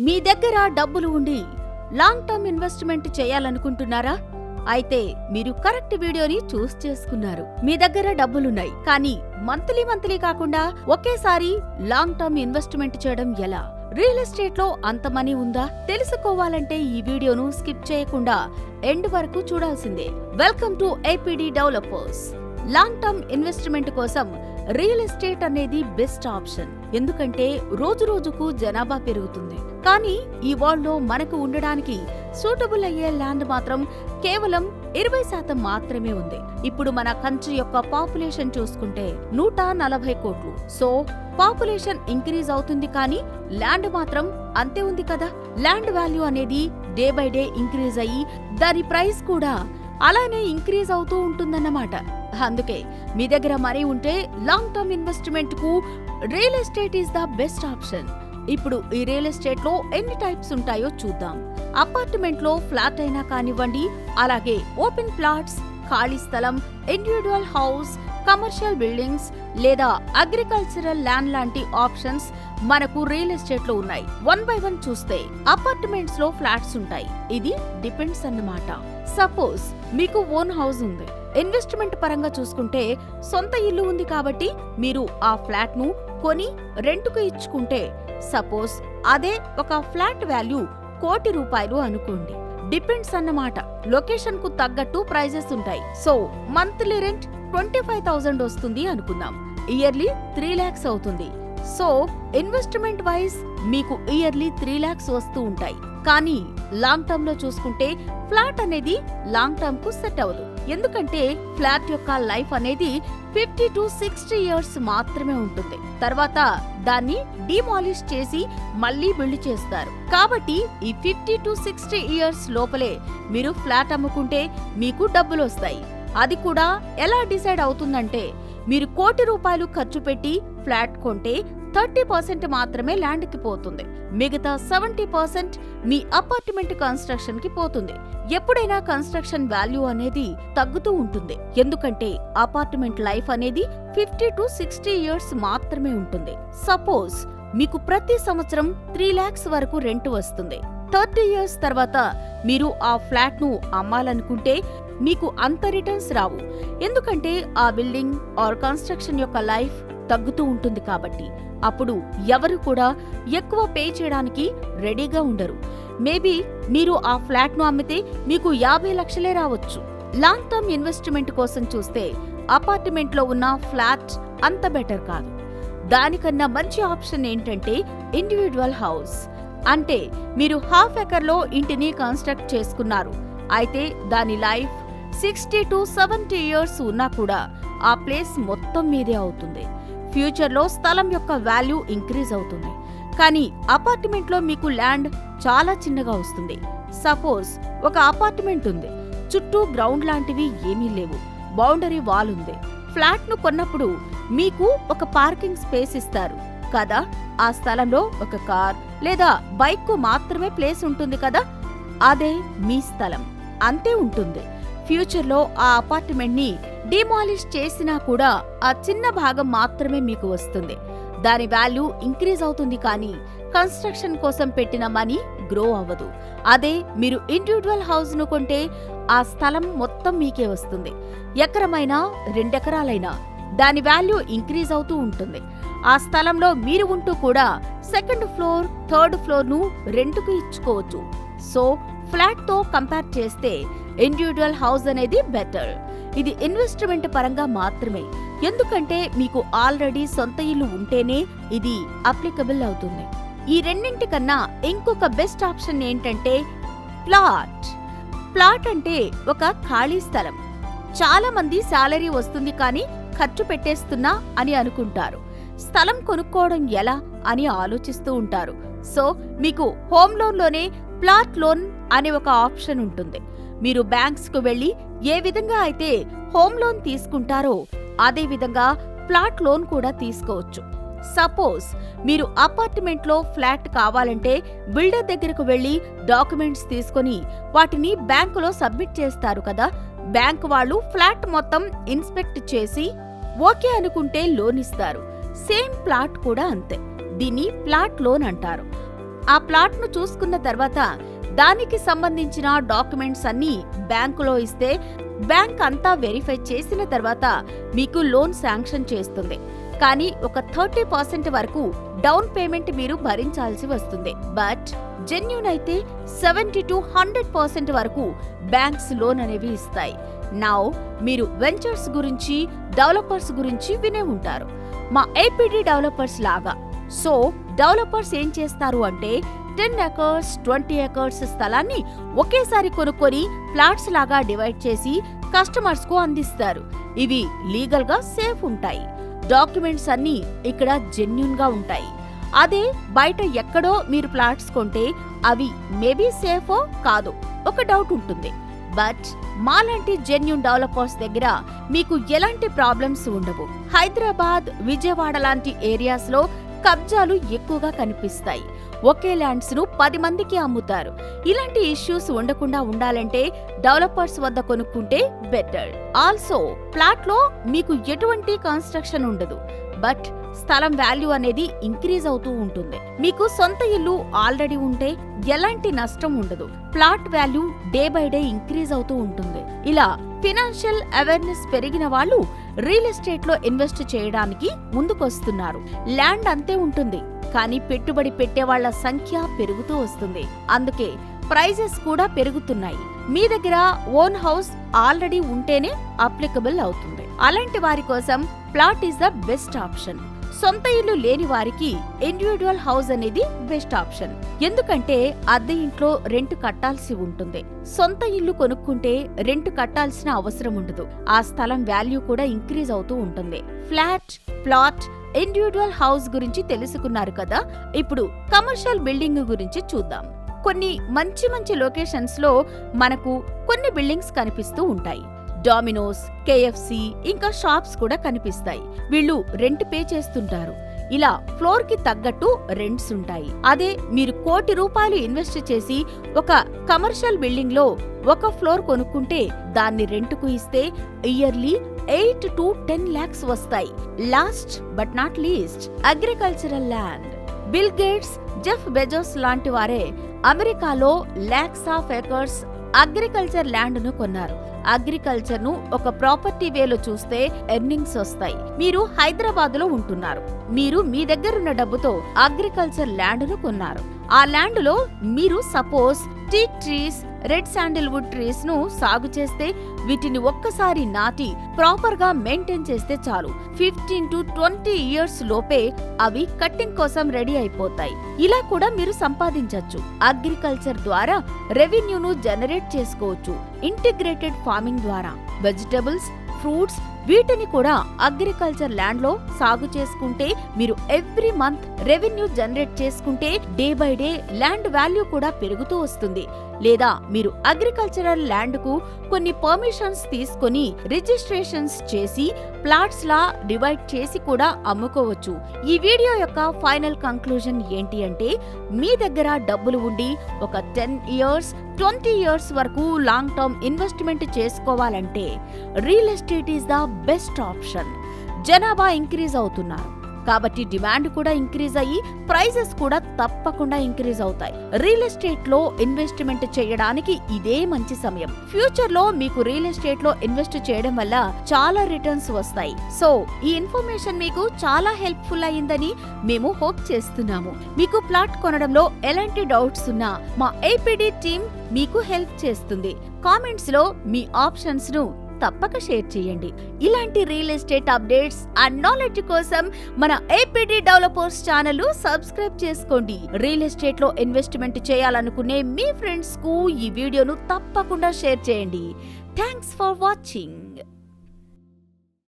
మీ దగ్గర డబ్బులు ఉండి లాంగ్ టర్మ్ ఇన్వెస్ట్మెంట్ చేయాలనుకుంటున్నారా? అయితే మీరు కరెక్ట్ వీడియోని చూస్ చేసుకున్నారు. మీ దగ్గర డబ్బులున్నాయి, కానీ మంత్లీ కాకుండా ఒకేసారి లాంగ్ టర్మ్ ఇన్వెస్ట్మెంట్ చేయడం ఎలా? రియల్ ఎస్టేట్ లో అంత మనీ ఉందా? తెలుసుకోవాలంటే ఈ వీడియోను స్కిప్ చేయకుండా ఎండ్ వరకు చూడాల్సిందే. Welcome to APD developers. Long term investment కోసం రియల్ ఎస్టేట్ అనేది బెస్ట్ ఆప్షన్. ఎందుకంటే రోజుకు జనాభా పెరుగుతుంది, కానీ ఈ వరల్డ్ లో మనకు ఉండడానికి సూటబుల్ అయ్యే ల్యాండ్ మాత్రం కేవలం 20% మాత్రమే ఉంది. ఇప్పుడు మన కంట్రీ యొక్క పాపులేషన్ చూసుకుంటే 140 కోట్లు. సో పాపులేషన్ ఇంక్రీజ్ అవుతుంది, కానీ ల్యాండ్ మాత్రం అంతే ఉంది కదా. ల్యాండ్ వాల్యూ అనేది డే బై డే ఇంక్రీజ్ అయ్యి దాని ప్రైస్ కూడా అలానే ఇంక్రీజ్ అవుతూ ఉంటుందన్నమాట. అందుకే మీ దగ్గర మనీ ఉంటే లాంగ్ టర్మ్ ఇన్వెస్ట్మెంట్ కు real estate is the best option. ఇప్పుడు ఈ రియల్ ఎస్టేట్ లో ఎన్ని టైప్స్ ఉంటాయో చూద్దాం. అపార్ట్మెంట్ లో ఫ్లాట్ అయినా కానివ్వండి, అలాగే ఓపెన్ ప్లాట్స్, ఖాళీ స్థలం, ఇండివిడ్యువల్ హౌస్, కమర్షియల్ బిల్డింగ్స్ లేదా అగ్రికల్చరల్ ల్యాండ్ లాంటి ఆప్షన్స్ మనకు రియల్ ఎస్టేట్ లో ఉన్నాయి. 1 by 1 చూస్తే అపార్ట్మెంట్స్ లో ఫ్లాట్స్ ఉంటాయి. ఇది డిపెండ్స్ అన్నమాట. సపోజ్ మీకు ఓన్ హౌస్ ఉంది. ఇన్వెస్ట్మెంట్ పరంగా చూసుకుంటే సొంత ఇల్లు ఉంది కాబట్టి మీరు ఆ ఫ్లాట్ ను కొని రెంటుకు ఇచ్చుకుంటే, సపోజ్ అదే ఒక ఫ్లాట్ వాల్యూ ₹1,00,00,000 అనుకోండి. డిపెండ్స్ అన్నమాట. లొకేషన్ కు తగ్గట్టు ప్రైజెస్ ఉంటాయి. సో మంత్లీ రెంట్ 25,000 వస్తుంది అనుకుందాం. ఇయర్లీ 3 lakhs అవుతుంది. సో ఇన్వెస్ట్మెంట్ వైజ్ మీకు ఇయర్లీ 3 lakhs వస్తూ ఉంటాయి. కానీ లాంగ్ టర్మ్ లో చూసుకుంటే ఫ్లాట్ అనేది లాంగ్ టర్మ్ కు సెట్ అవ్వదు. ఎందుకంటే ఫ్లాట్ యొక్క లైఫ్ అనేది 50 to 60 years మాత్రమే ఉంటుంది. తర్వాత దాన్ని డిమాలిష్ చేసి మళ్ళీ బిల్డ్ చేస్తారు. కాబట్టి ఈ 50 to 60 years లోపలే మీరు ఫ్లాట్ అమ్ముకుంటే మీకు డబ్బులు వస్తాయి. అది కూడా ఎలా డిసైడ్ అవుతుందంటే, మీరు ₹1,00,00,000 ఖర్చు పెట్టి ఫ్లాట్ కొంటే 30% మాత్రమే ల్యాండ్ కి పోతుంది. మిగతా 70% మీ అపార్ట్మెంట్ కన్స్ట్రక్షన్ కి పోతుంది. ఎప్పుడైనా కన్స్ట్రక్షన్ వాల్యూ అనేది తగ్గుతూ ఉంటుంది. ఎందుకంటే అపార్ట్మెంట్ లైఫ్ అనేది 50 to 60 years మాత్రమే ఉంటుంది. సపోజ్ మీకు ప్రతి సంవత్సరం 3 lakhs వరకు రెంట్ వస్తుంది. 30 years తర్వాత మీరు ఆ ఫ్లాట్ ను అమ్మాలనుకుంటే మీకు అంత రిటర్న్స్ రావు. ఎందుకంటే ఆ బిల్డింగ్ ఆర్ కన్స్ట్రక్షన్ యొక్క లైఫ్ తగ్గుతూ ఉంటుంది కాబట్టి. అప్పుడు ఎవరు కూడా ఎక్కువ పే చేయడానికి రెడీగా ఉండరు. మేబీ మీరు ఆ ఫ్లాట్ ను అమ్మితే మీకు 50 లక్షలే రావచ్చు. లాంగ్ టర్మ్ ఇన్వెస్ట్మెంట్ కోసం చూస్తే అపార్ట్మెంట్ లో ఉన్న ఫ్లాట్ అంత బెటర్ కాదు. దానికన్నా మంచి ఆప్షన్ ఏంటంటే ఇండివిడ్యువల్ హౌస్. అంటే మీరు ½ ఎకర్లో ఇంటిని కన్స్ట్రక్ట్ చేసుకున్నారు. అయితే దాని లైఫ్ 60 to 70 years ఉన్నా కూడా ఆ ప్లేస్ మొత్తం మీదే అవుతుంది. ఫ్యూచర్ లో స్థలం యొక్క వాల్యూ ఇంక్రీజ్ అవుతుంది. కానీ అపార్ట్మెంట్ లో మీకు ల్యాండ్ చాలా చిన్నగా వస్తుంది. సపోజ్ ఒక అపార్ట్మెంట్ ఉంది, చుట్టూ గ్రౌండ్ లాంటివి ఏమీ లేవు, బౌండరీ వాల్ ఉంది. ఫ్లాట్ ను కొన్నప్పుడు మీకు ఒక పార్కింగ్ స్పేస్ ఇస్తారు కదా. ఆ స్థలంలో ఒక కార్ లేదా బైక్ కు మాత్రమే ప్లేస్ ఉంటుంది కదా. అదే మీ స్థలం, అంతే ఉంటుంది. ఫ్యూచర్ లో ఆ అపార్ట్మెంట్ ని డిమాలిష్ చేసినా కూడా ఆ చిన్న భాగం మాత్రమే మీకు వస్తుంది. దాని వాల్యూ ఇంక్రీజ్ అవుతుంది, కానీ కన్స్ట్రక్షన్ కోసం పెట్టిన మనీ గ్రో అవ్వదు. అదే మీరు ఇండివిడ్యువల్ హౌస్ ను కొంటే ఆ స్థలం మొత్తం మీకే వస్తుంది. ఎకరమైనా 2 ఎకరాలైనా దాని వాల్యూ ఇంక్రీజ్ అవుతూ ఉంటుంది. ఆ స్థలంలో మీరు ఉంటూ కూడా 2nd floor, 3rd floor ను రెంటుకు ఇచ్చుకోవచ్చు. సో ఫ్లాట్ తో కంపేర్ చేస్తే ఇండివిడ్యువల్ హౌస్ అనేది బెటర్. ఇది ఇన్వెస్ట్మెంట్ పరంగా మాత్రమే. ఎందుకంటే మీకు ఆల్రెడీ సొంత ఇల్లు ఉంటేనే ఇది అప్లికబుల్ అవుతుంది. ఈ రెండింటికన్నా ఇంకొక బెస్ట్ ఆప్షన్ ఏంటంటే ప్లాట్. ప్లాట్ అంటే ఒక ఖాళీ స్థలం. చాలా మంది శాలరీ వస్తుంది కానీ ఖర్చు పెట్టేస్తున్నా అని అనుకుంటారు. స్థలం కొనుక్కోవడం ఎలా అని ఆలోచిస్తూ ఉంటారు. సో మీకు హోమ్ లోన్ లోనే ప్లాట్ లోన్ అనే ఒక ఆప్షన్ ఉంటుంది. మీరు బ్యాంక్స్ కు వెళ్లి ఏ విధంగా అయితే హోమ్ లోన్ తీసుకుంటారో అదే విధంగా ప్లాట్ లోన్ కూడా తీసుకోవచ్చు. సపోజ్ మీరు అపార్ట్మెంట్ లో ఫ్లాట్ కావాలంటే బిల్డర్ దగ్గరకు వెళ్లి డాక్యుమెంట్స్ తీసుకొని వాటిని బ్యాంకులో సబ్మిట్ చేస్తారు కదా. బ్యాంక్ వాళ్ళు ఫ్లాట్ మొత్తం ఇన్స్పెక్ట్ చేసి ఓకే అనుకుంటే లోన్ ఇస్తారు. సేమ్ ప్లాట్ కూడా అంతే. దీన్ని ప్లాట్ లోన్ అంటారు. ఆ ప్లాట్ ను చూసుకున్న తర్వాత దానికి సంబంధించిన డాక్యుమెంట్స్ అన్ని బ్యాంకులో ఇస్తే బ్యాంక్ అంతా వెరిఫై చేసిన తర్వాత మీకు లోన్ శాంక్షన్ చేస్తుంది. కానీ ఒక 30% వరకు డౌన్ పేమెంట్ మీరు భరించాల్సి వస్తుంది. బట్ జెన్యూన్ అయితే 70 to 100% వరకు బ్యాంక్స్ లోన్ అనేవి ఇస్తాయి. నౌ మీరు వెంచర్స్ గురించి, డెవలపర్స్ గురించి వినే ఉంటారు, మా ఏపీడీ డెవలపర్స్ లాగా. సో డెవలపర్స్ ఏం చేస్తారు అంటే 10 acres, 20 acres స్థలాన్ని ఒకేసారి కొనుక్కొని ప్లాట్స్ లాగా డివైడ్ చేసి కస్టమర్స్ కు అందిస్తారు. ఇవి లీగల్ గా సేఫ్ ఉంటాయి. డాక్యుమెంట్స్ అన్నీ ఇక్కడ జెన్యూన్ గా ఉంటాయి. అదే బయట ఎక్కడో మీరు ప్లాట్స్ కొంటే అవి మేబీ సేఫో కాదో ఒక డౌట్ ఉంటుంది. బట్ మాలాంటి జెన్యూన్ డెవలపర్స్ దగ్గర మీకు ఎలాంటి ప్రాబ్లమ్స్ ఉండవు. హైదరాబాద్, విజయవాడ లాంటి ఏరియాస్ లో కబ్జాలు ఎక్కువగా కనిపిస్తాయి. ఒకే ల్యాండ్స్ ను 10 మందికి అమ్ముతారు. ఇలాంటి ఇష్యూస్ ఉండకుండా ఉండాలంటే డెవలపర్స్ వద్ద కొనుక్కుంటే బెటర్. ఆల్సో ప్లాట్ లో మీకు ఎటువంటి కన్స్ట్రక్షన్ ఉండదు. బట్ స్థలం వాల్యూ అనేది ఇంక్రీజ్ అవుతూ ఉంటుంది. మీకు సొంత ఇల్లు ఆల్రెడీ ఉంటే ఎలాంటి నష్టం ఉండదు. Plot value day by day increase అవుతూ ఉంటుంది. ఇలా ఫినాన్షియల్ అవేర్నెస్ పెరిగిన వాళ్ళు రియల్ ఎస్టేట్ లో ఇన్వెస్ట్ చేయడానికి ముందుకొస్తున్నారు. ల్యాండ్ అంతే ఉంటుంది, కానీ పెట్టుబడి పెట్టేవాళ్ల సంఖ్య పెరుగుతూ వస్తుంది. అందుకే ప్రైజెస్ కూడా పెరుగుతున్నాయి. మీ దగ్గర ఓన్ హౌస్ ఆల్రెడీ ఉంటేనే అప్లికబుల్ అవుతుంది. అలాంటి వారి కోసం plot is the best option. సొంత ఇల్లు లేని వారికి ఇండివిడ్యువల్ హౌస్ అనేది బెస్ట్ ఆప్షన్. ఎందుకంటే అద్దె ఇంట్లో రెంట్ కట్టాల్సి ఉంటుంది. సొంత ఇల్లు కొనుక్కుంటే రెంట్ కట్టాల్సిన అవసరం ఉండదు. ఆ స్థలం వాల్యూ కూడా ఇంక్రీజ్ అవుతూ ఉంటుంది. ఫ్లాట్, ప్లాట్, ఇండివిడ్యువల్ హౌస్ గురించి తెలుసుకున్నారు కదా. ఇప్పుడు కమర్షియల్ బిల్డింగ్ గురించి చూద్దాం. కొన్ని మంచి మంచి లొకేషన్స్ లో మనకు కొన్ని బిల్డింగ్స్ కనిపిస్తూ ఉంటాయి. డామినోస్, కేఎఫ్సి, ఇంకా షాప్స్ కూడా కనిపిస్తాయి. వీళ్ళు రెంట్ పే చేస్తుంటారు. ఇలా ఫ్లోర్ కి తగ్గట్టు రెంట్స్ ఉంటాయి. అదే మీరు ₹1,00,00,000 ఇన్వెస్ట్ చేసి ఒక కమర్షియల్ బిల్డింగ్ లో ఒక ఫ్లోర్ కొనుక్కుంటే దాన్ని రెంట్కు ఇస్తే ఇయర్లీ 8 to 10 lakhs వస్తాయి. Last but not least, agricultural land. Bill gates, Jeff Bezos లాంటి వారే అమెరికాలో lakhs of acres agriculture land ను కొన్నారు. అగ్రికల్చర్ ను ఒక ప్రాపర్టీ వేలో చూస్తే ఎర్నింగ్స్ వస్తాయి. మీరు హైదరాబాద్ లో ఉంటున్నారు. మీరు మీ దగ్గరున్న డబ్బుతో అగ్రికల్చర్ ల్యాండ్ ను కొన్నారు. ఆ ల్యాండ్ లో మీరు suppose teak trees, red Sandalwood trees ను సాగు చేస్తే వీటిని ఒక్కసారి నాటి ప్రాపర్ గా మెయింటైన్ చేస్తే చాలు 15 to 20 years లోపే అవి కట్టింగ్ కోసం రెడీ అయిపోతాయి. ఇలా కూడా మీరు సంపాదించొచ్చు. అగ్రికల్చర్ ద్వారా రెవెన్యూను జనరేట్ చేసుకోవచ్చు. ఇంటిగ్రేటెడ్ ఫార్మింగ్ ద్వారా వెజిటబుల్స్, ఫ్రూట్స్ వీటిని కూడా అగ్రికల్చర్ ల్యాండ్ లో సాగు చేసుకుంటే మీరు ఎవ్రీ మంత్ రెవెన్యూ జనరేట్ చేసుకుంటే day by day land value కూడా పెరుగుతూ వస్తుంది. లేదా మీరు అగ్రికల్చరల్ ల్యాండ్ కు కొన్ని పర్మిషన్స్ తీసుకొని రిజిస్ట్రేషన్స్ చేసి ప్లాట్స్ లా డివైడ్ చేసి కూడా అమ్ముకోవచ్చు. ఈ వీడియో యొక్క ఫైనల్ కంక్లూజన్ ఏంటి అంటే, మీ దగ్గర డబ్బులు ఉండి ఒక 10 years, 20 years వరకు లాంగ్ టర్మ్ ఇన్వెస్ట్మెంట్ చేసుకోవాలంటే real estate is the best option. జనాభా ఇంక్రీజ్ అవుతున్నారు కాబట్టి డిమాండ్ కూడా ఇంక్రీజ్ అయ్యి ప్రైజెస్ కూడా తప్పకుండా ఇంక్రీజ్ అవుతాయి. రియల్ ఎస్టేట్ లో ఇన్వెస్ట్మెంట్ చేయడానికి ఇదే మంచి సమయం. ఫ్యూచర్ లో మీకు రియల్ ఎస్టేట్ లో ఇన్వెస్ట్ చేయడం వల్ల చాలా రిటర్న్స్ వస్తాయి. సో ఈ ఇన్ఫర్మేషన్ మీకు చాలా హెల్ప్ఫుల్ అయ్యిందని మేము హోప్ చేస్తున్నాము. మీకు ప్లాట్ కొనడంలో ఎలాంటి డౌట్స్ ఉన్నా మా ఏపీడీ టీమ్ మీకు హెల్ప్ చేస్తుంది. కామెంట్స్ లో మీ ఆప్షన్స్ ను తప్పక షేర్ చేయండి. ఇలాంటి real estate updates and knowledge కోసం మన ఏపీడీ డెవలపర్స్ ఛానల్ సబ్స్క్రైబ్ చేసుకోండి. రియల్ ఎస్టేట్ లో ఇన్వెస్ట్మెంట్ చేయాలనుకునే మీ ఫ్రెండ్స్ కు ఈ వీడియోను తప్పకుండా షేర్ చేయండి. Thanks for watching.